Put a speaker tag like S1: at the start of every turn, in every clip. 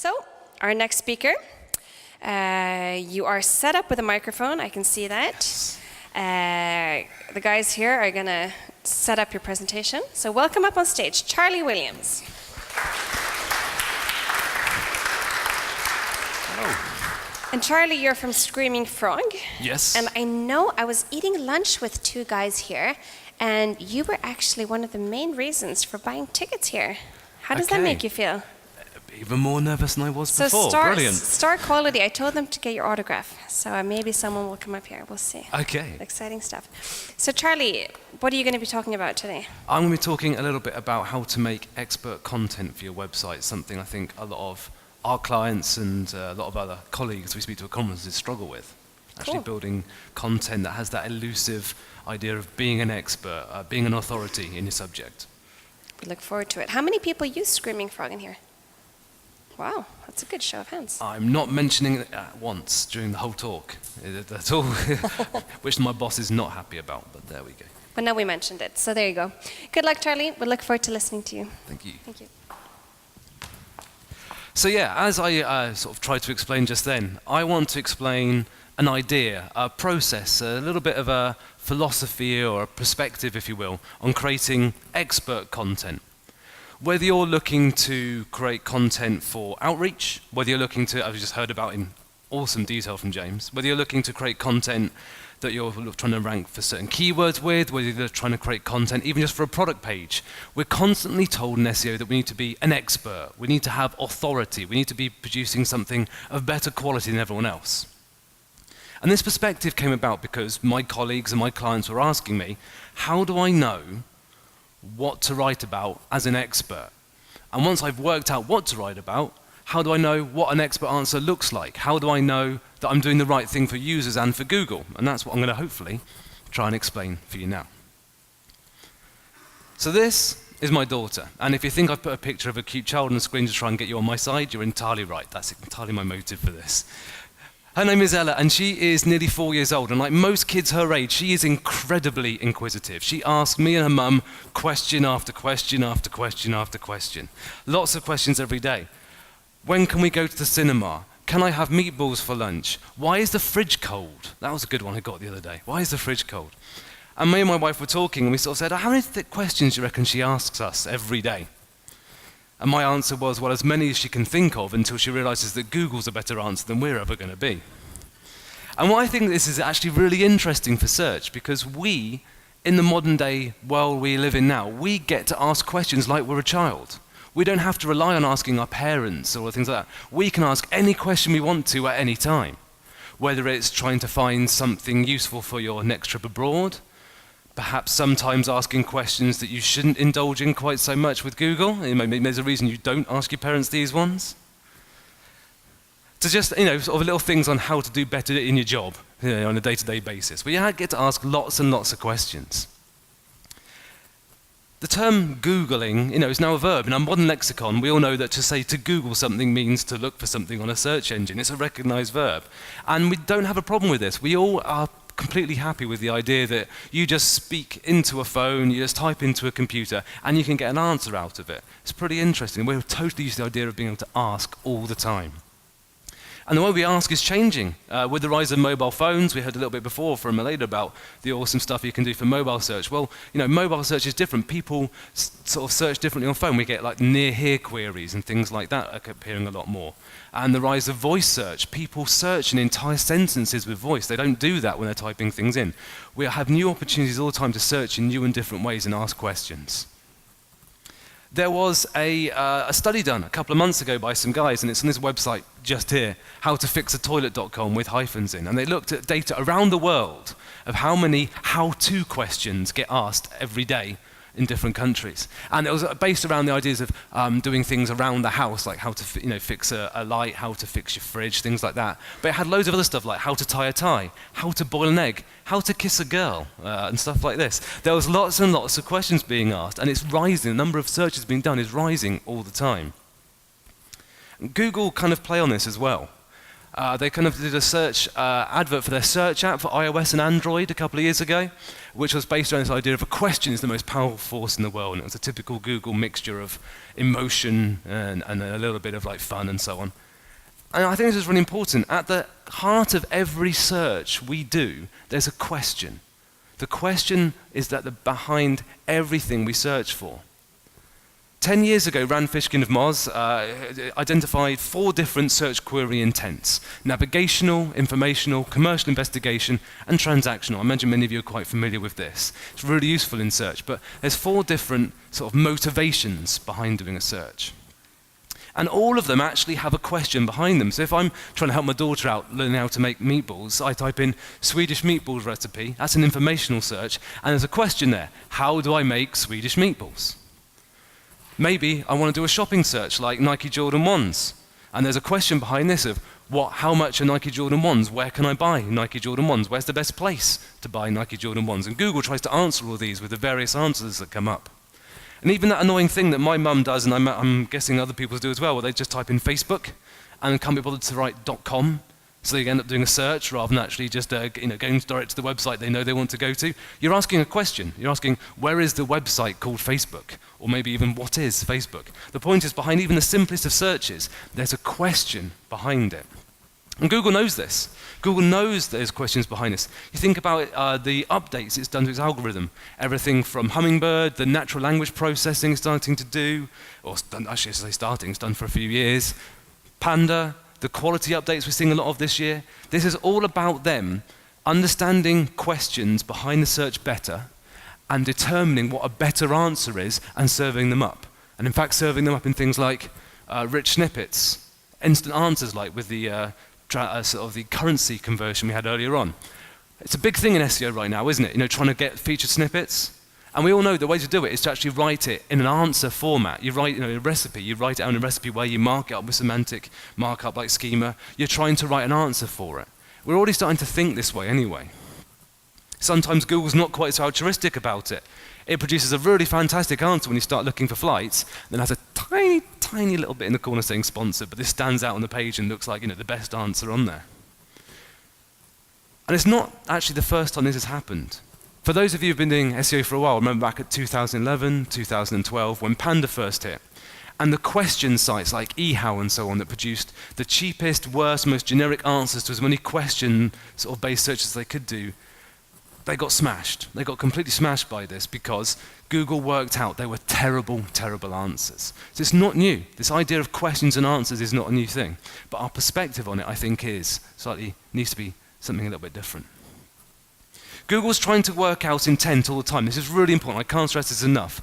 S1: So, our next speaker, you are set up with a microphone, I can see that. The guys here are going to set up your presentation. So welcome up on stage, Charlie Williams.
S2: Hello.
S1: And Charlie, you're from Screaming Frog.
S2: Yes.
S1: And I know I was eating lunch with two guys here, and you were actually one of the main reasons for buying tickets here. How does that make you feel?
S2: Even more nervous than I was before. Brilliant.
S1: Star quality. I told them to get your autograph, so maybe someone will come up here. We'll see.
S2: Okay.
S1: Exciting stuff. So Charlie, what are you going to be talking about today?
S2: I'm going to be talking a little bit about how to make expert content for your website, something I think a lot of our clients and a lot of other colleagues we speak to at conferences struggle with. Actually building content that has that elusive idea of being an expert, being an authority in your subject.
S1: We look forward to it. How many people use Screaming Frog in here? Wow, that's a good show of hands.
S2: I'm not mentioning it once during the whole talk. That's all, which my boss is not happy about, but there we go.
S1: But now we mentioned it, so there you go. Good luck, Charlie. We look forward to listening to you.
S2: Thank you.
S1: Thank you.
S2: So yeah, as I sort of tried to explain just then, I want to explain an idea, a process, a little bit of a philosophy or a perspective, if you will, on creating expert content. Whether you're looking to create content for outreach, whether you're looking to, I've just heard about in awesome detail from James, whether you're looking to create content that you're trying to rank for certain keywords with, whether you're trying to create content even just for a product page, we're constantly told in SEO that we need to be an expert, we need to have authority, we need to be producing something of better quality than everyone else. And this perspective came about because my colleagues and my clients were asking me, how do I know what to write about as an expert? And once I've worked out what to write about, how do I know what an expert answer looks like? How do I know that I'm doing the right thing for users and for Google? And that's what I'm going to hopefully try and explain for you now. So this is my daughter. And if you think I've put a picture of a cute child on the screen to try and get you on my side, you're entirely right. That's entirely my motive for this. Her name is Ella, and she is nearly 4 years old, and like most kids her age, she is incredibly inquisitive. She asks me and her mum question after question after question after question. Lots of questions every day. When can we go to the cinema? Can I have meatballs for lunch? Why is the fridge cold? That was a good one I got the other day. Why is the fridge cold? And me and my wife were talking, and we sort of said, how many questions do you reckon she asks us every day? And my answer was, well, as many as she can think of until she realizes that Google's a better answer than we're ever going to be. And what I think this is actually really interesting for search, because we, in the modern day world we live in now, we get to ask questions like we're a child. We don't have to rely on asking our parents or things like that. We can ask any question we want to at any time, whether it's trying to find something useful for your next trip abroad, perhaps sometimes asking questions that you shouldn't indulge in quite so much with Google. Maybe there's a reason you don't ask your parents these ones. To just, sort of little things on how to do better in your job, on a day-to-day basis. But you get to ask lots and lots of questions. The term Googling, is now a verb. In our modern lexicon, we all know that to say to Google something means to look for something on a search engine. It's a recognized verb. And we don't have a problem with this. We all are completely happy with the idea that you just speak into a phone, you just type into a computer, and you can get an answer out of it. It's pretty interesting. We're totally used to the idea of being able to ask all the time. And the way we ask is changing. With the rise of mobile phones, we heard a little bit before from Nyheter about the awesome stuff you can do for mobile search. Well, mobile search is different. People sort of search differently on phone. We get like near here queries and things like that are appearing a lot more. And the rise of voice search. People search in entire sentences with voice. They don't do that when they're typing things in. We have new opportunities all the time to search in new and different ways and ask questions. There was a study done a couple of months ago by some guys, and it's on this website just here, howtofixatoilet.com with hyphens in, and they looked at data around the world of how many how-to questions get asked every day in different countries. And it was based around the ideas of doing things around the house, like how to fix a light, how to fix your fridge, things like that. But it had loads of other stuff like how to tie a tie, how to boil an egg, how to kiss a girl, and stuff like this. There was lots and lots of questions being asked, and it's rising. The number of searches being done is rising all the time. And Google kind of play on this as well. They kind of did a search advert for their search app for iOS and Android a couple of years ago, which was based on this idea of a question is the most powerful force in the world. And it was a typical Google mixture of emotion and a little bit of like fun and so on. And I think this is really important. At the heart of every search we do, there's a question. The question is that behind everything we search for. 10 years ago, Rand Fishkin of Moz identified 4 different search query intents: navigational, informational, commercial investigation, and transactional. I imagine many of you are quite familiar with this. It's really useful in search, but there's 4 different sort of motivations behind doing a search. And all of them actually have a question behind them. So if I'm trying to help my daughter out learning how to make meatballs, I type in Swedish meatballs recipe. That's an informational search, and there's a question there: how do I make Swedish meatballs? Maybe I want to do a shopping search like Nike Jordan 1s. And there's a question behind this of how much are Nike Jordan 1s? Where can I buy Nike Jordan 1s? Where's the best place to buy Nike Jordan 1s? And Google tries to answer all these with the various answers that come up. And even that annoying thing that my mum does, and I'm guessing other people do as well, where they just type in Facebook and can't be bothered to write .com. So they end up doing a search rather than actually just going direct to the website they know they want to go to. You're asking a question. You're asking, where is the website called Facebook? Or maybe even, what is Facebook? The point is, behind even the simplest of searches, there's a question behind it. And Google knows this. Google knows there's questions behind this. You think about the updates it's done to its algorithm. Everything from Hummingbird, the natural language processing it's starting to do, or actually I should say starting, it's done for a few years. Panda, the quality updates we're seeing a lot of this year. This is all about them understanding questions behind the search better and determining what a better answer is and serving them up. And in fact, serving them up in things like rich snippets, instant answers like with the sort of the currency conversion we had earlier on. It's a big thing in SEO right now, isn't it? Trying to get featured snippets. And we all know the way to do it is to actually write it in an answer format. You write a recipe, you write it out in a recipe where you mark it up with semantic markup like schema. You're trying to write an answer for it. We're already starting to think this way anyway. Sometimes Google's not quite so altruistic about it. It produces a really fantastic answer when you start looking for flights, then has a tiny, tiny little bit in the corner saying sponsored, but this stands out on the page and looks like the best answer on there. And it's not actually the first time this has happened. For those of you who've been doing SEO for a while, remember back at 2011, 2012, when Panda first hit, and the question sites like eHow and so on that produced the cheapest, worst, most generic answers to as many question sort of based searches as they could do, they got smashed. They got completely smashed by this because Google worked out they were terrible, terrible answers. So it's not new. This idea of questions and answers is not a new thing. But our perspective on it, I think, needs to be something a little bit different. Google's trying to work out intent all the time. This is really important. I can't stress this enough.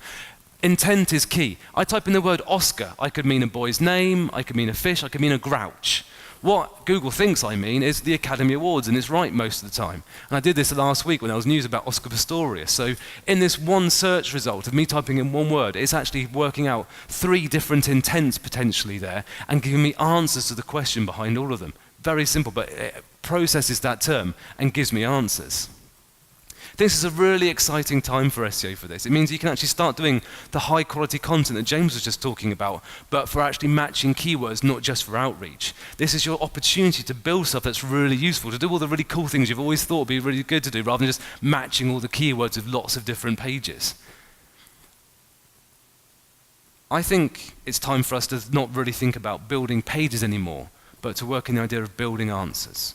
S2: Intent is key. I type in the word Oscar. I could mean a boy's name. I could mean a fish. I could mean a grouch. What Google thinks I mean is the Academy Awards, and it's right most of the time. And I did this last week when there was news about Oscar Pistorius. So in this one search result of me typing in one word, it's actually working out 3 different intents potentially there and giving me answers to the question behind all of them. Very simple, but it processes that term and gives me answers. This is a really exciting time for SEO for this. It means you can actually start doing the high quality content that James was just talking about, but for actually matching keywords, not just for outreach. This is your opportunity to build stuff that's really useful, to do all the really cool things you've always thought would be really good to do, rather than just matching all the keywords with lots of different pages. I think it's time for us to not really think about building pages anymore, but to work in the idea of building answers.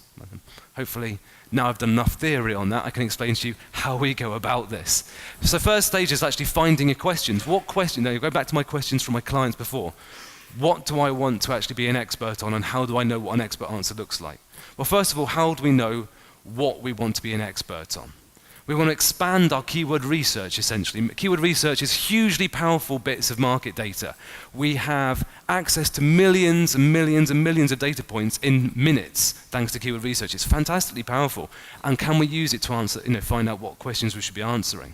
S2: Hopefully, now I've done enough theory on that, I can explain to you how we go about this. So first stage is actually finding your questions. What question, now you go back to my questions from my clients before. What do I want to actually be an expert on, and how do I know what an expert answer looks like? Well, first of all, how do we know what we want to be an expert on? We want to expand our keyword research, essentially. Keyword research is hugely powerful bits of market data. We have access to millions and millions and millions of data points in minutes, thanks to keyword research. It's fantastically powerful. And can we use it to answer, find out what questions we should be answering?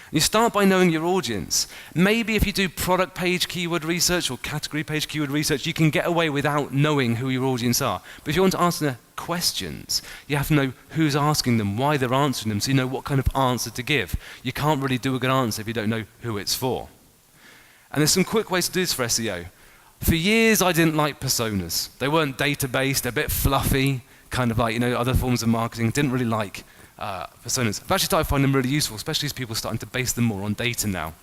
S2: You start by knowing your audience. Maybe if you do product page keyword research or category page keyword research, you can get away without knowing who your audience are. But if you want to answer questions, you have to know who's asking them, why they're answering them, so you know what kind of answer to give. You can't really do a good answer if you don't know who it's for. And there's some quick ways to do this for SEO. For years, I didn't like personas. They weren't data-based, they're a bit fluffy, kind of like, other forms of marketing. Didn't really like personas. I've actually started finding them really useful, especially as people are starting to base them more on data now.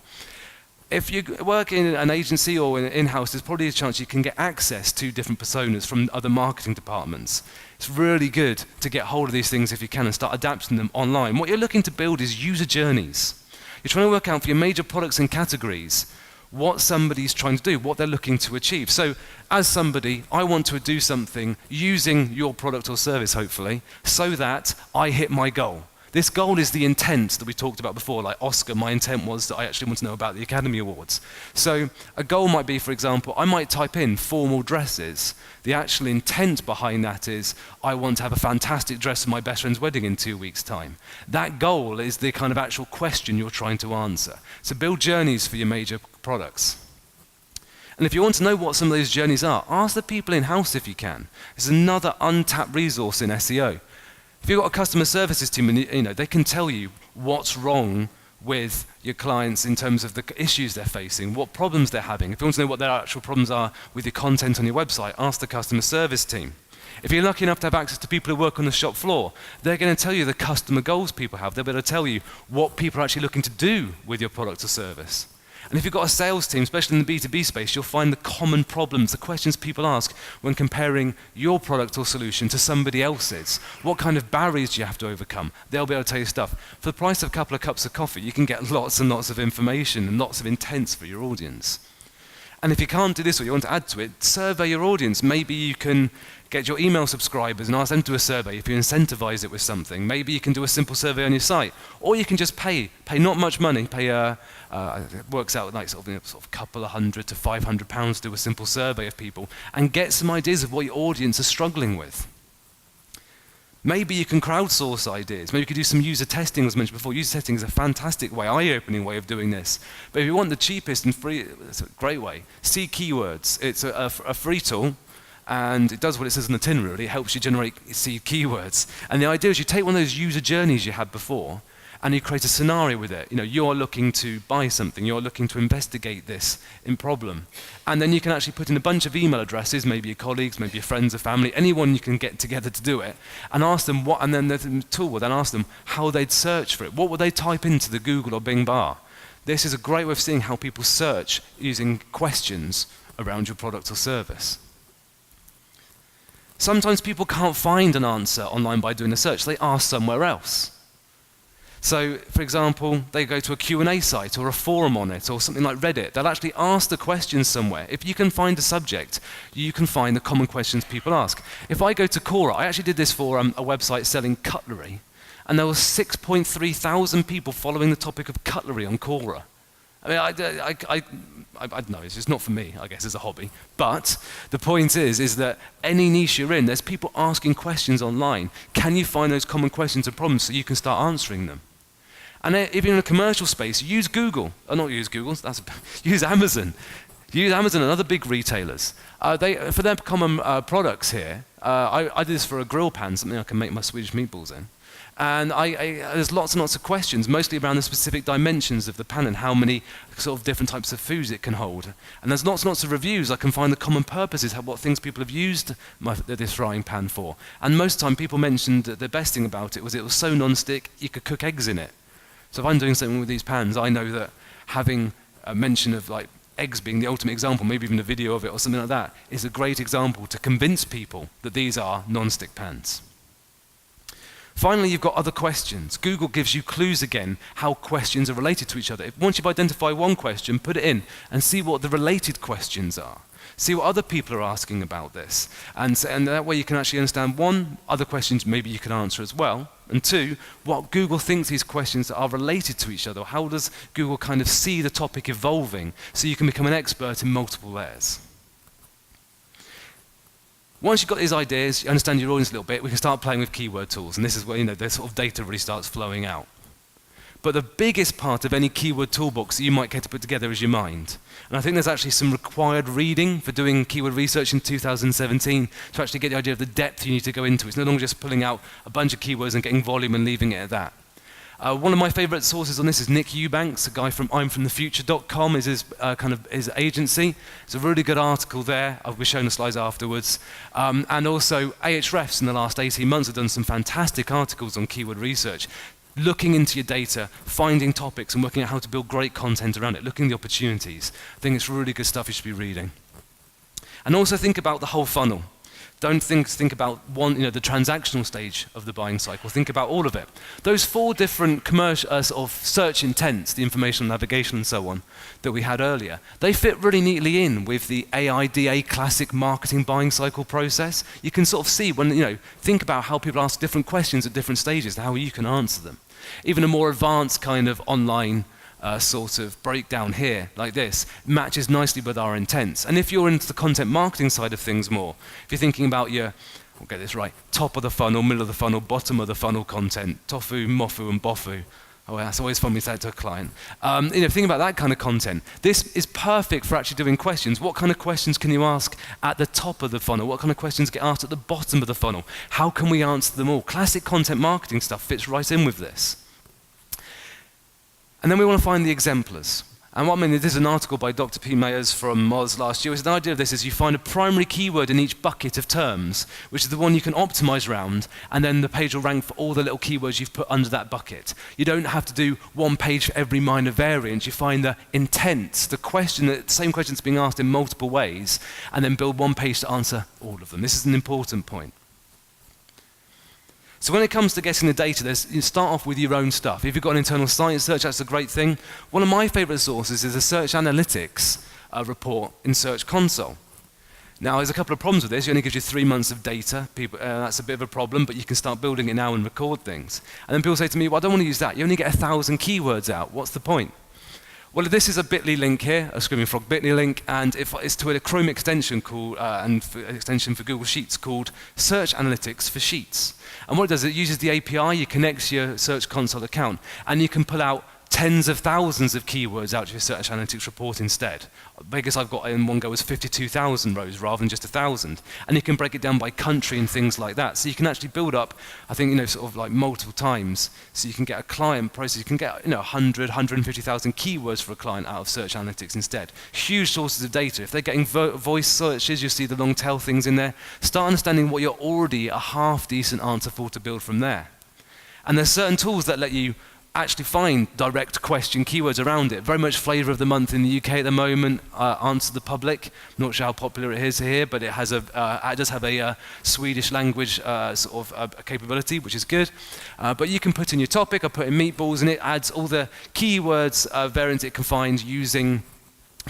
S2: If you work in an agency or in-house, there's probably a chance you can get access to different personas from other marketing departments. It's really good to get hold of these things if you can and start adapting them online. What you're looking to build is user journeys. You're trying to work out for your major products and categories what somebody's trying to do, what they're looking to achieve. So as somebody, I want to do something using your product or service, hopefully, so that I hit my goal. This goal is the intent that we talked about before, like Oscar, my intent was that I actually want to know about the Academy Awards. So a goal might be, for example, I might type in formal dresses. The actual intent behind that is, I want to have a fantastic dress for my best friend's wedding in 2 weeks' time. That goal is the kind of actual question you're trying to answer. So build journeys for your major products. And if you want to know what some of those journeys are, ask the people in-house if you can. It's another untapped resource in SEO. If you've got a customer services team, and they can tell you what's wrong with your clients in terms of the issues they're facing, what problems they're having. If you want to know what their actual problems are with your content on your website, ask the customer service team. If you're lucky enough to have access to people who work on the shop floor, they're going to tell you the customer goals people have. They'll be able to tell you what people are actually looking to do with your product or service. And if you've got a sales team, especially in the B2B space, you'll find the common problems, the questions people ask when comparing your product or solution to somebody else's. What kind of barriers do you have to overcome? They'll be able to tell you stuff. For the price of a couple of cups of coffee, you can get lots and lots of information and lots of intents for your audience. And if you can't do this or you want to add to it, survey your audience. Maybe you can get your email subscribers and ask them to do a survey if you incentivize it with something. Maybe you can do a simple survey on your site. Or you can just pay not much money, it works out like sort of a couple of £100 to £500 to do a simple survey of people and get some ideas of what your audience is struggling with. Maybe you can crowdsource ideas. Maybe you could do some user testing, as mentioned before. User testing is a fantastic way, eye-opening way of doing this. But if you want the cheapest and free, it's a great way. See keywords. It's a free tool, and it does what it says on the tin, really. It helps you generate seed keywords. And the idea is you take one of those user journeys you had before, and you create a scenario with it. You're looking to buy something, you're looking to investigate this problem. And then you can actually put in a bunch of email addresses, maybe your colleagues, maybe your friends or family, anyone you can get together to do it, and ask them what, and then the tool will then ask them how they'd search for it. What would they type into the Google or Bing bar? This is a great way of seeing how people search using questions around your product or service. Sometimes people can't find an answer online by doing a search. They ask somewhere else. So, for example, they go to a Q&A site or a forum on it or something like Reddit. They'll actually ask the questions somewhere. If you can find a subject, you can find the common questions people ask. If I go to Quora, I actually did this for a website selling cutlery, and there were 6.3 thousand people following the topic of cutlery on Quora. I mean, I don't know, it's just not for me, I guess, as a hobby. But the point is that any niche you're in, there's people asking questions online. Can you find those common questions and problems so you can start answering them? And if you're in a commercial space, use Google. Not use Google, use Amazon. Use Amazon and other big retailers. For their common products here, I did this for a grill pan, something I can make my Swedish meatballs in. And there's lots and lots of questions, mostly around the specific dimensions of the pan and how many sort of different types of foods it can hold. And there's lots and lots of reviews. I can find the common purposes, what things people have used this frying pan for. And most of the time people mentioned that the best thing about it was so non-stick you could cook eggs in it. So if I'm doing something with these pans, I know that having a mention of like eggs being the ultimate example, maybe even a video of it or something like that, is a great example to convince people that these are non-stick pans. Finally, you've got other questions. Google gives you clues again how questions are related to each other. Once you've identified one question, put it in and see what the related questions are. See what other people are asking about this. And that way you can actually understand, one, other questions maybe you can answer as well, and two, what Google thinks these questions are related to each other. How does Google kind of see the topic evolving so you can become an expert in multiple layers? Once you've got these ideas, you understand your audience a little bit, we can start playing with keyword tools, and this is where the sort of data really starts flowing out. But the biggest part of any keyword toolbox that you might get to put together is your mind. And I think there's actually some required reading for doing keyword research in 2017 to actually get the idea of the depth you need to go into. It's no longer just pulling out a bunch of keywords and getting volume and leaving it at that. One of my favorite sources on this is Nick Eubanks, a guy from imfromthefuture.com is his agency. It's a really good article there. I'll be showing the slides afterwards. And also Ahrefs in the last 18 months have done some fantastic articles on keyword research, looking into your data, finding topics and working out how to build great content around it, looking at the opportunities. I think it's really good stuff you should be reading. And also think about the whole funnel. Don't think about the transactional stage of the buying cycle. Think about all of it. Those 4 different commercial sort of search intents, the informational navigation and so on, that we had earlier, they fit really neatly in with the AIDA classic marketing buying cycle process. You can sort of see when, think about how people ask different questions at different stages and how you can answer them. Even a more advanced kind of online sort of breakdown here, like this, matches nicely with our intents. And if you're into the content marketing side of things more, if you're thinking about your, we'll get this right, top of the funnel, middle of the funnel, bottom of the funnel content, tofu, mofu, and bofu. Oh, that's always fun when we say it to a client. Think about that kind of content. This is perfect for actually doing questions. What kind of questions can you ask at the top of the funnel? What kind of questions get asked at the bottom of the funnel? How can we answer them all? Classic content marketing stuff fits right in with this. And then we want to find the exemplars. And what I mean, this is an article by Dr. P. Mayers from Moz last year. The idea of this is you find a primary keyword in each bucket of terms, which is the one you can optimize around, and then the page will rank for all the little keywords you've put under that bucket. You don't have to do one page for every minor variant. You find the intent, the same question that's being asked in multiple ways, and then build one page to answer all of them. This is an important point. So when it comes to getting the data, you start off with your own stuff. If you've got an internal site search, that's a great thing. One of my favorite sources is a search analytics report in Search Console. Now, there's a couple of problems with this. It only gives you 3 months of data. That's a bit of a problem, but you can start building it now and record things. And then people say to me, well, I don't want to use that. You only get 1,000 keywords out. What's the point? Well, this is a bit.ly link here, a Screaming Frog bit.ly link, and it's to a Chrome extension called, extension for Google Sheets called Search Analytics for Sheets. And what it does, it uses the API, you connect to your Search Console account, and you can pull out tens of thousands of keywords out to your Search Analytics report instead. The biggest I've got in one go is 52,000 rows rather than just 1,000. And you can break it down by country and things like that. So you can actually build up, I think, sort of like multiple times. So you can get a client process, you can get 100, 150,000 keywords for a client out of Search Analytics instead. Huge sources of data. If they're getting voice searches, you'll see the long tail things in there. Start understanding what you're already a half decent answer for to build from there. And there's certain tools that let you actually find direct question keywords around it. Very much flavour of the month in the UK at the moment, Answer the Public. I'm not sure how popular it is here, but it does have a Swedish language sort of capability, which is good. But you can put in your topic, I put in meatballs, and it adds all the keywords variants it can find using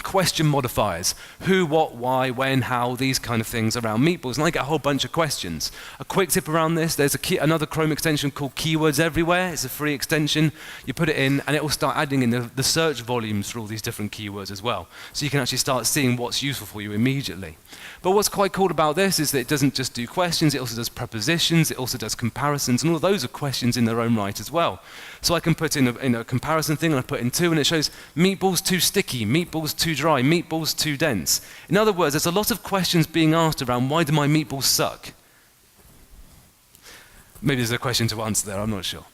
S2: question modifiers. Who, what, why, when, how, these kind of things around meatballs. And I get a whole bunch of questions. A quick tip around this, there's another Chrome extension called Keywords Everywhere. It's a free extension. You put it in and it will start adding in the search volumes for all these different keywords as well. So you can actually start seeing what's useful for you immediately. But what's quite cool about this is that it doesn't just do questions, it also does prepositions, it also does comparisons, and all of those are questions in their own right as well. So I can put in a comparison thing, and I put in 2, and it shows meatballs too sticky, meatballs too dry, meatballs too dense. In other words, there's a lot of questions being asked around why do my meatballs suck? Maybe there's a question to answer there, I'm not sure.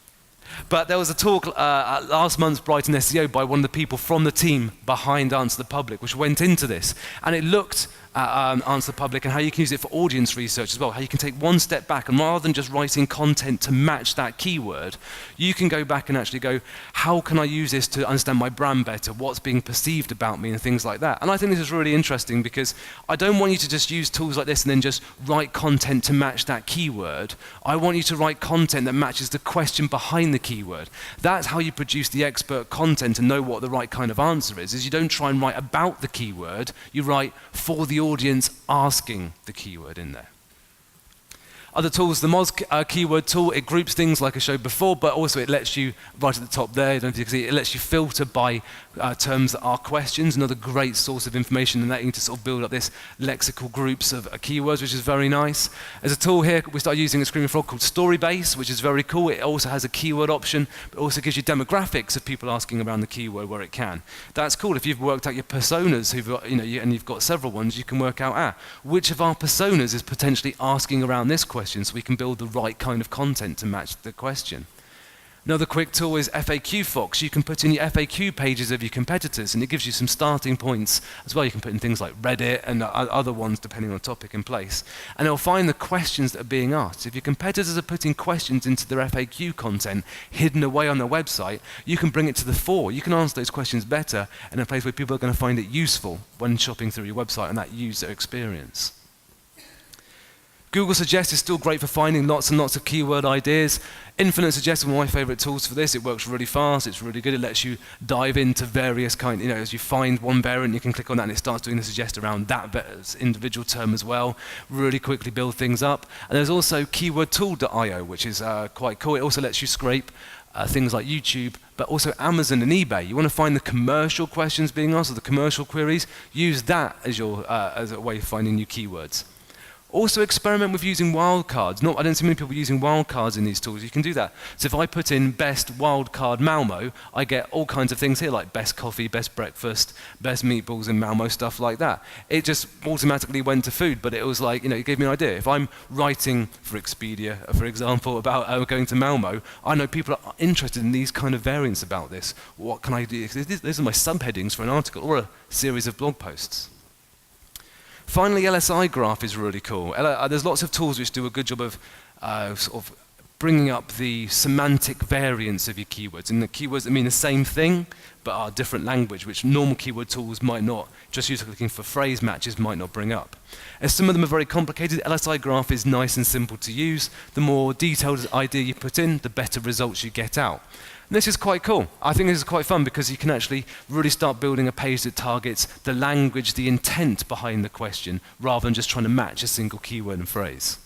S2: But there was a talk at last month's Brighton SEO by one of the people from the team behind Answer the Public, which went into this. And it looked at Answer the Public and how you can use it for audience research as well, how you can take one step back and rather than just writing content to match that keyword, you can go back and actually go, how can I use this to understand my brand better, what's being perceived about me and things like that. And I think this is really interesting because I don't want you to just use tools like this and then just write content to match that keyword. I want you to write content that matches the question behind the keyword. That's how you produce the expert content and know what the right kind of answer is you don't try and write about the keyword, you write for the audience asking the keyword in there. Other tools, the Moz keyword tool, it groups things like I showed before, but also it lets you, right at the top there, I don't know if you can see, it lets you filter by terms that are questions, another great source of information and letting you to sort of build up this lexical groups of keywords, which is very nice. There's a tool here we started using at Screaming Frog called Storybase, which is very cool. It also has a keyword option, but also gives you demographics of people asking around the keyword where it can. That's cool. If you've worked out your personas, and you've got several ones, you can work out, which of our personas is potentially asking around this question so we can build the right kind of content to match the question. Another quick tool is FAQ Fox. You can put in your FAQ pages of your competitors, and it gives you some starting points as well. You can put in things like Reddit and other ones depending on the topic in place. And it'll find the questions that are being asked. If your competitors are putting questions into their FAQ content hidden away on their website, you can bring it to the fore. You can answer those questions better in a place where people are going to find it useful when shopping through your website and that user experience. Google Suggest is still great for finding lots and lots of keyword ideas. Infinite Suggest is one of my favorite tools for this. It works really fast, it's really good. It lets you dive into various kinds, as you find one variant, you can click on that and it starts doing the suggest around that individual term as well. Really quickly build things up. And there's also keywordtool.io, which is quite cool. It also lets you scrape things like YouTube, but also Amazon and eBay. You want to find the commercial questions being asked or the commercial queries, use that as a way of finding new keywords. Also experiment with using wildcards. I don't see many people using wildcards in these tools. You can do that. So if I put in best wildcard Malmo, I get all kinds of things here like best coffee, best breakfast, best meatballs in Malmo, stuff like that. It just automatically went to food, but it was like, it gave me an idea. If I'm writing for Expedia, for example, about going to Malmo, I know people are interested in these kind of variants about this. What can I do? These are my subheadings for an article or a series of blog posts. Finally, LSI graph is really cool. There's lots of tools which do a good job of sort of bringing up the semantic variance of your keywords, and the keywords that mean the same thing but are different language, which normal keyword tools might not, just usually looking for phrase matches, might not bring up. As some of them are very complicated, LSI graph is nice and simple to use. The more detailed idea you put in, the better results you get out. And this is quite cool. I think this is quite fun because you can actually really start building a page that targets the language, the intent behind the question, rather than just trying to match a single keyword and phrase.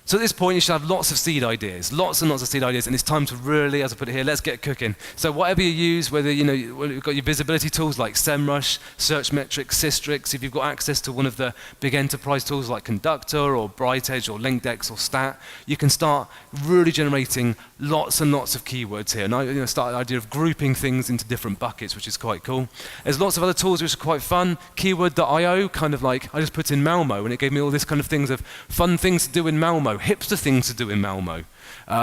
S2: So at this point, you should have lots of seed ideas, lots and lots of seed ideas, and it's time to really, as I put it here, let's get cooking. So whatever you use, whether you've got your visibility tools like SEMrush, Searchmetrics, Systrix, if you've got access to one of the big enterprise tools like Conductor or BrightEdge or LinkDex or Stat, you can start really generating lots and lots of keywords here. And I start the idea of grouping things into different buckets, which is quite cool. There's lots of other tools which are quite fun. Keyword.io, kind of like, I just put in Malmo and it gave me all this kind of things of fun things to do in Malmo. Hipster things to do in Malmo,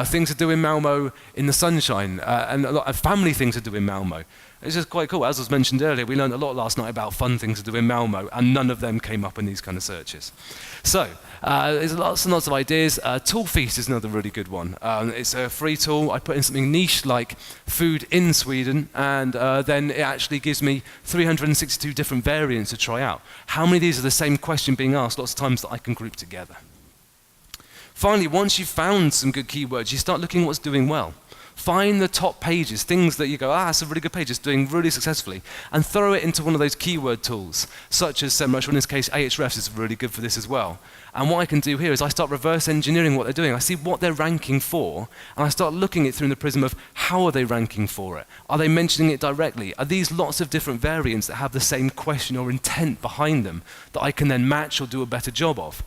S2: things to do in Malmo in the sunshine, and a lot of family things to do in Malmo. It's just quite cool. As was mentioned earlier, we learned a lot last night about fun things to do in Malmo, and none of them came up in these kind of searches. So there's lots and lots of ideas. Toolfeast is another really good one. It's a free tool. I put in something niche like food in Sweden, and then it actually gives me 362 different variants to try out. How many of these are the same question being asked lots of times that I can group together? Finally, once you've found some good keywords, you start looking at what's doing well. Find the top pages, things that you go, that's a really good page, it's doing really successfully, and throw it into one of those keyword tools, such as SEMrush, or in this case, Ahrefs is really good for this as well. And what I can do here is I start reverse engineering what they're doing. I see what they're ranking for, and I start looking at it through the prism of how are they ranking for it? Are they mentioning it directly? Are these lots of different variants that have the same question or intent behind them that I can then match or do a better job of?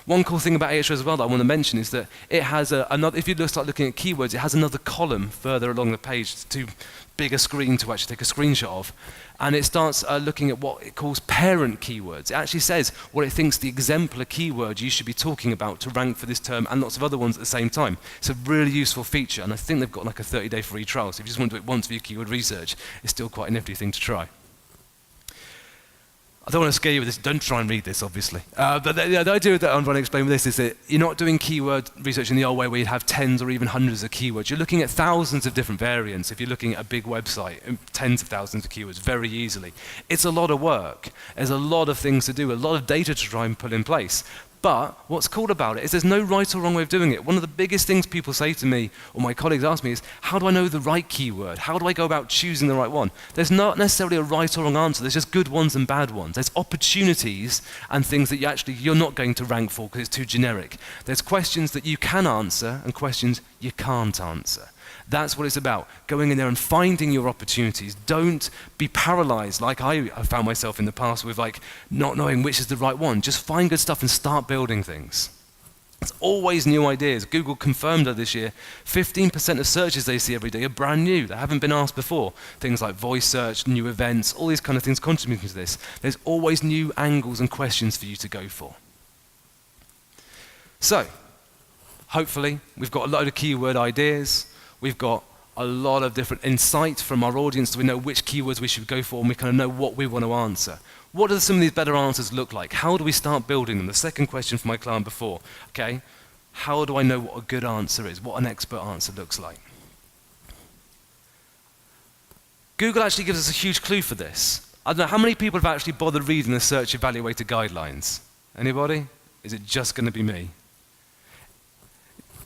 S2: One cool thing about Ahrefs as well that I want to mention is that it has another, if you start looking at keywords, it has another column further along the page, it's too big a screen to actually take a screenshot of. And it starts looking at what it calls parent keywords. It actually says what it thinks the exemplar keyword you should be talking about to rank for this term and lots of other ones at the same time. It's a really useful feature, and I think they've got like a 30-day free trial, so if you just want to do it once for your keyword research, it's still quite a nifty thing to try. I don't want to scare you with this, don't try and read this, obviously. But the idea that I'm trying to explain with this is that you're not doing keyword research in the old way where you'd have tens or even hundreds of keywords. You're looking at thousands of different variants. If you're looking at a big website, tens of thousands of keywords very easily. It's a lot of work. There's a lot of things to do, a lot of data to try and put in place. But what's cool about it is there's no right or wrong way of doing it. One of the biggest things people say to me, or my colleagues ask me, is how do I know the right keyword? How do I go about choosing the right one? There's not necessarily a right or wrong answer. There's just good ones and bad ones. There's opportunities and things that you're not going to rank for because it's too generic. There's questions that you can answer and questions you can't answer. That's what it's about, going in there and finding your opportunities. Don't be paralyzed like I found myself in the past with like not knowing which is the right one. Just find good stuff and start building things. There's always new ideas. Google confirmed that this year, 15% of searches they see every day are brand new. They haven't been asked before. Things like voice search, new events, all these kind of things contributing to this. There's always new angles and questions for you to go for. So, hopefully, we've got a load of keyword ideas. We've got a lot of different insight from our audience, so we know which keywords we should go for, and we kind of know what we want to answer. What do some of these better answers look like? How do we start building them? The second question from my client before, okay? How do I know what a good answer is, what an expert answer looks like? Google actually gives us a huge clue for this. I don't know, how many people have actually bothered reading the Search Evaluator guidelines? Anybody? Is it just going to be me?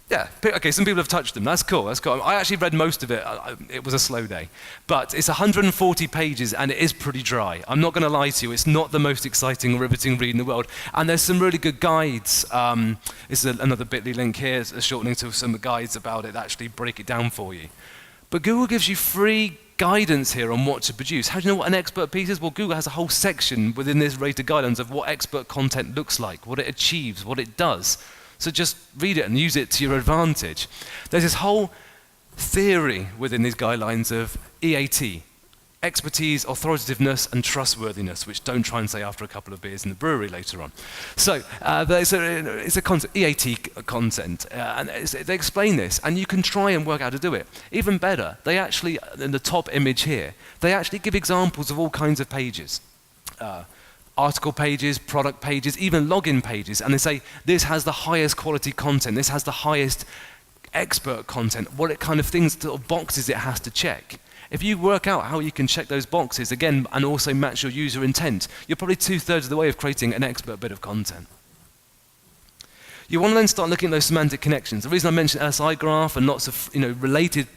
S2: Yeah, okay, some people have touched them. That's cool, that's cool. I actually read most of it. It was a slow day. But it's 140 pages and it is pretty dry. I'm not going to lie to you, it's not the most exciting or riveting read in the world. And there's some really good guides. This is another bit.ly link here, it's a shortening to some guides about it that actually break it down for you. But Google gives you free guidance here on what to produce. How do you know what an expert piece is? Well, Google has a whole section within this rated guidelines of what expert content looks like, what it achieves, what it does. So just read it and use it to your advantage. There's this whole theory within these guidelines of EAT, expertise, authoritativeness, and trustworthiness, which don't try and say after a couple of beers in the brewery later on. So it's a concept, EAT content, and they explain this, and you can try and work out how to do it. Even better, they actually, in the top image here, they actually give examples of all kinds of pages. Article pages, product pages, even login pages, and they say this has the highest quality content, this has the highest expert content, what it kind of things, sort of boxes it has to check. If you work out how you can check those boxes, again, and also match your user intent, you're probably 2/3 of the way of creating an expert bit of content. You want to then start looking at those semantic connections. The reason I mentioned LSI graph and lots of related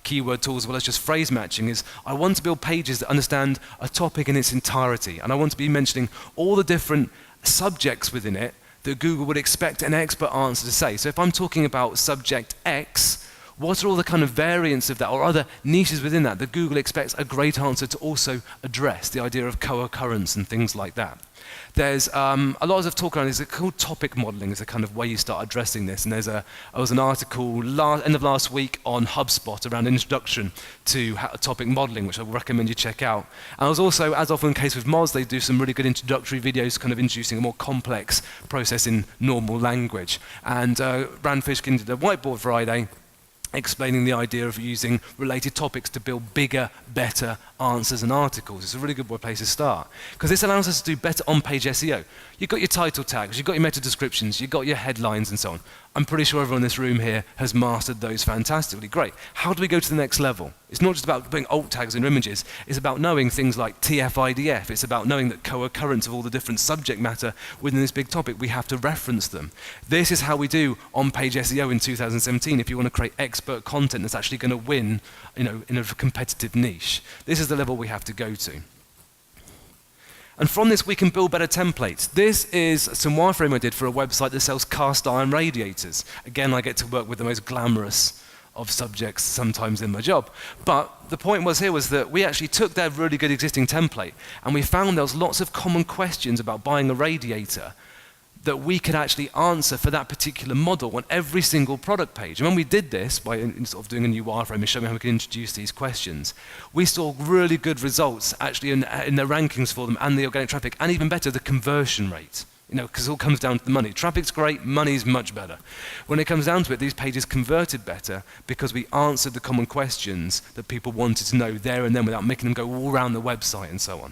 S2: keyword tools as well as just phrase matching is I want to build pages that understand a topic in its entirety, and I want to be mentioning all the different subjects within it that Google would expect an expert answer to say. So if I'm talking about subject X, what are all the kind of variants of that or other niches within that Google expects a great answer to also address, the idea of co-occurrence and things like that. There's a lot of talk around this. It's called topic modeling is a kind of way you start addressing this. And there was an article end of last week on HubSpot around introduction to topic modeling, which I would recommend you check out. And I was also, as often the case with Moz, they do some really good introductory videos kind of introducing a more complex process in normal language. And Rand Fishkin did a Whiteboard Friday explaining the idea of using related topics to build bigger, better answers and articles. It's a really good place to start, because this allows us to do better on-page SEO. You've got your title tags, you've got your meta descriptions, you've got your headlines and so on. I'm pretty sure everyone in this room here has mastered those fantastically. Great. How do we go to the next level? It's not just about putting alt tags in your images, it's about knowing things like TF-IDF, it's about knowing that co-occurrence of all the different subject matter within this big topic, we have to reference them. This is how we do on-page SEO in 2017 if you want to create expert content that's actually going to win in a competitive niche. This is the level we have to go to. And from this, we can build better templates. This is some wireframe I did for a website that sells cast iron radiators. Again, I get to work with the most glamorous of subjects sometimes in my job. But the point was that we actually took their really good existing template and we found there was lots of common questions about buying a radiator that we could actually answer for that particular model on every single product page. And when we did this, by sort of doing a new wireframe and showing how we can introduce these questions, we saw really good results actually in the rankings for them and the organic traffic, and even better, the conversion rate. Because it all comes down to the money. Traffic's great, money's much better. When it comes down to it, these pages converted better because we answered the common questions that people wanted to know there and then without making them go all around the website and so on.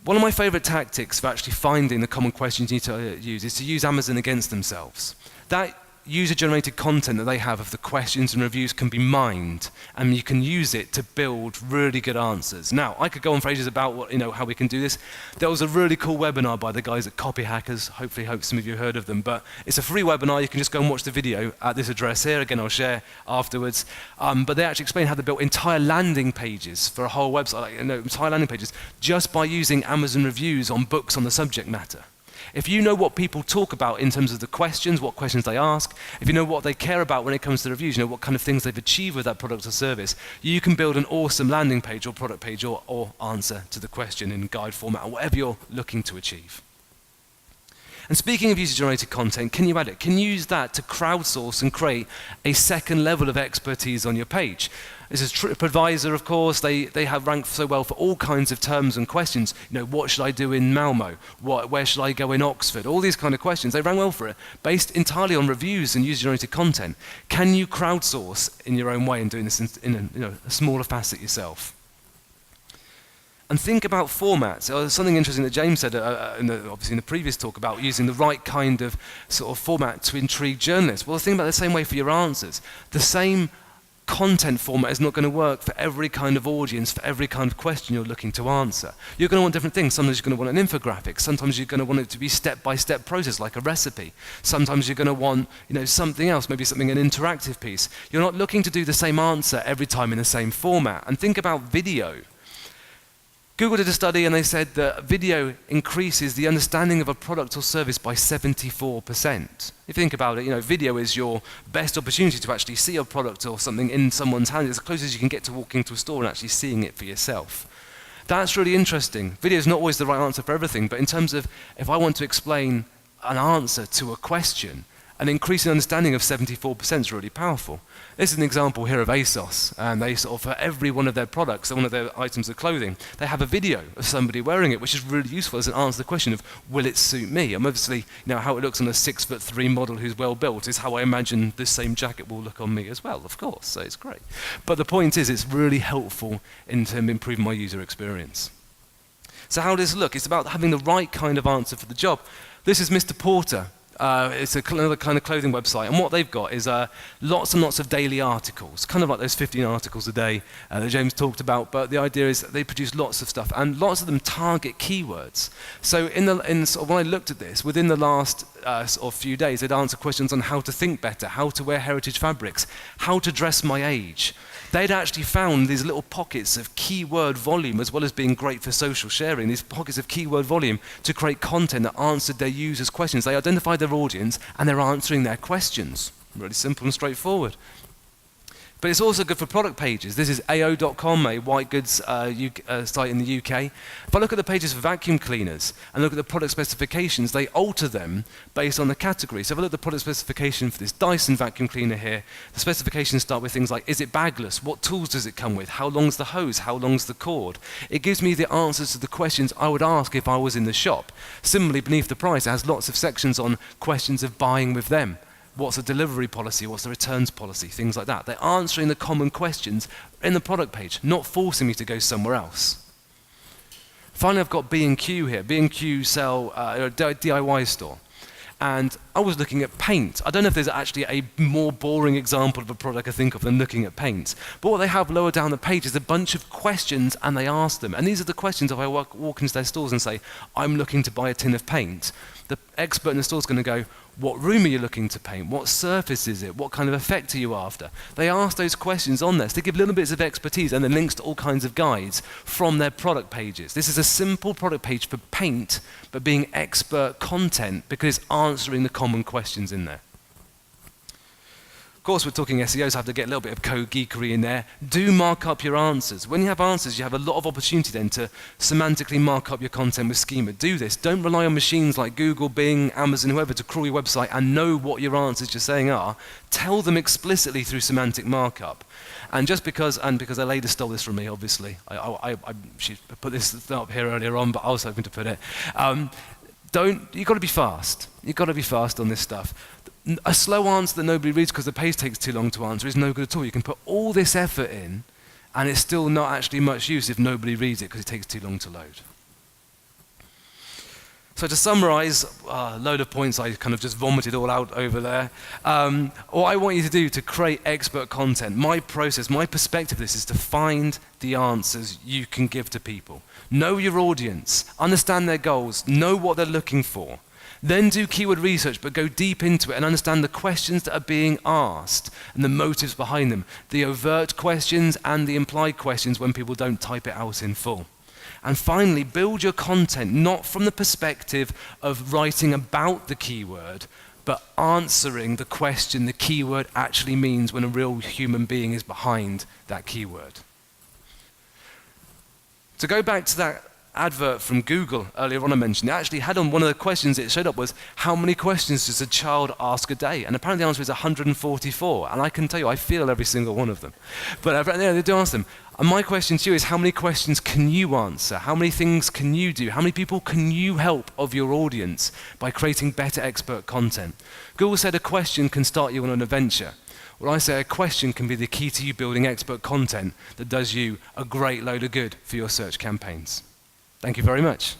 S2: One of my favorite tactics for actually finding the common questions you need to use is to use Amazon against themselves. That user-generated content that they have of the questions and reviews can be mined, and you can use it to build really good answers. Now, I could go on for ages about how we can do this. There was a really cool webinar by the guys at Copy Hackers. Hopefully, some of you heard of them, but it's a free webinar. You can just go and watch the video at this address here. Again, I'll share afterwards. But they actually explain how they built entire landing pages for a whole website, entire landing pages, just by using Amazon reviews on books on the subject matter. If you know what people talk about in terms of the questions, what questions they ask, if you know what they care about when it comes to the reviews, what kind of things they've achieved with that product or service, you can build an awesome landing page or product page or answer to the question in guide format or whatever you're looking to achieve. And speaking of user-generated content, can you add it? Can you use that to crowdsource and create a second level of expertise on your page? This is TripAdvisor, of course. They have ranked so well for all kinds of terms and questions. You know, what should I do in Malmo? Where should I go in Oxford? All these kind of questions. They rank well for it, based entirely on reviews and user-generated content. Can you crowdsource in your own way and doing this in a smaller facet yourself? And think about formats. Something interesting that James said, obviously in the previous talk, about using the right kind of sort of format to intrigue journalists. Well, think about it the same way for your answers. The same content format is not going to work for every kind of audience, for every kind of question you're looking to answer. You're going to want different things. Sometimes you're going to want an infographic. Sometimes you're going to want it to be step-by-step process, like a recipe. Sometimes you're going to want, something else, maybe an interactive piece. You're not looking to do the same answer every time in the same format. And think about video. Google did a study and they said that video increases the understanding of a product or service by 74%. If you think about it, video is your best opportunity to actually see a product or something in someone's hand. It's as close as you can get to walking into a store and actually seeing it for yourself. That's really interesting. Video is not always the right answer for everything, but in terms of if I want to explain an answer to a question, an increasing understanding of 74% is really powerful. This is an example here of ASOS, and they for every one of their products, one of their items of clothing, they have a video of somebody wearing it, which is really useful as an answer to the question of, will it suit me? And obviously, how it looks on a 6'3" model who's well built is how I imagine this same jacket will look on me as well, of course, so it's great. But the point is, it's really helpful in terms of improving my user experience. So how does it look? It's about having the right kind of answer for the job. This is Mr. Porter. It's another kind of clothing website, and what they've got is lots and lots of daily articles, kind of like those 15 articles a day that James talked about, but the idea is that they produce lots of stuff, and lots of them target keywords. So when I looked at this, within the last few days, they'd answer questions on how to think better, how to wear heritage fabrics, how to dress my age. They'd actually found these little pockets of keyword volume, as well as being great for social sharing, these pockets of keyword volume to create content that answered their users' questions. They identified their audience and they're answering their questions. Really simple and straightforward. But it's also good for product pages. This is AO.com, a white goods site in the UK. If I look at the pages for vacuum cleaners and look at the product specifications, they alter them based on the category. So if I look at the product specification for this Dyson vacuum cleaner here, the specifications start with things like, is it bagless? What tools does it come with? How long's the hose? How long's the cord? It gives me the answers to the questions I would ask if I was in the shop. Similarly, beneath the price, it has lots of sections on questions of buying with them. What's the delivery policy? What's the returns policy? Things like that. They're answering the common questions in the product page, not forcing me to go somewhere else. Finally, I've got B&Q here. B&Q sell a DIY store. And I was looking at paint. I don't know if there's actually a more boring example of a product I think of than looking at paint. But what they have lower down the page is a bunch of questions, and they ask them. And these are the questions if I walk into their stores and say, I'm looking to buy a tin of paint. The expert in the store is going to go, what room are you looking to paint? What surface is it? What kind of effect are you after? They ask those questions on this. They give little bits of expertise and then links to all kinds of guides from their product pages. This is a simple product page for paint, but being expert content because it's answering the common questions in there. Of course, we're talking SEO, so I have to get a little bit of code geekery in there. Do mark up your answers. When you have answers, you have a lot of opportunity then to semantically mark up your content with schema. Do this. Don't rely on machines like Google, Bing, Amazon, whoever to crawl your website and know what your answers you're saying are. Tell them explicitly through semantic markup. And because a lady stole this from me, obviously, she put this up here earlier on, but I was hoping to put it. You've got to be fast. You've got to be fast on this stuff. A slow answer that nobody reads because the page takes too long to answer is no good at all. You can put all this effort in, and it's still not actually much use if nobody reads it because it takes too long to load. So to summarize, a load of points I kind of just vomited all out over there. What I want you to do to create expert content, my process, my perspective of this is to find the answers you can give to people. Know your audience, understand their goals, know what they're looking for. Then do keyword research, but go deep into it and understand the questions that are being asked and the motives behind them, the overt questions and the implied questions when people don't type it out in full. And finally, build your content not from the perspective of writing about the keyword, but answering the question the keyword actually means when a real human being is behind that keyword. To go back to that advert from Google earlier on I mentioned, it actually had on one of the questions it showed up was, how many questions does a child ask a day? And apparently the answer is 144. And I can tell you, I feel every single one of them. But they do ask them. And my question to you is, how many questions can you answer? How many things can you do? How many people can you help of your audience by creating better expert content? Google said a question can start you on an adventure. Well, I say a question can be the key to you building expert content that does you a great load of good for your search campaigns. Thank you very much.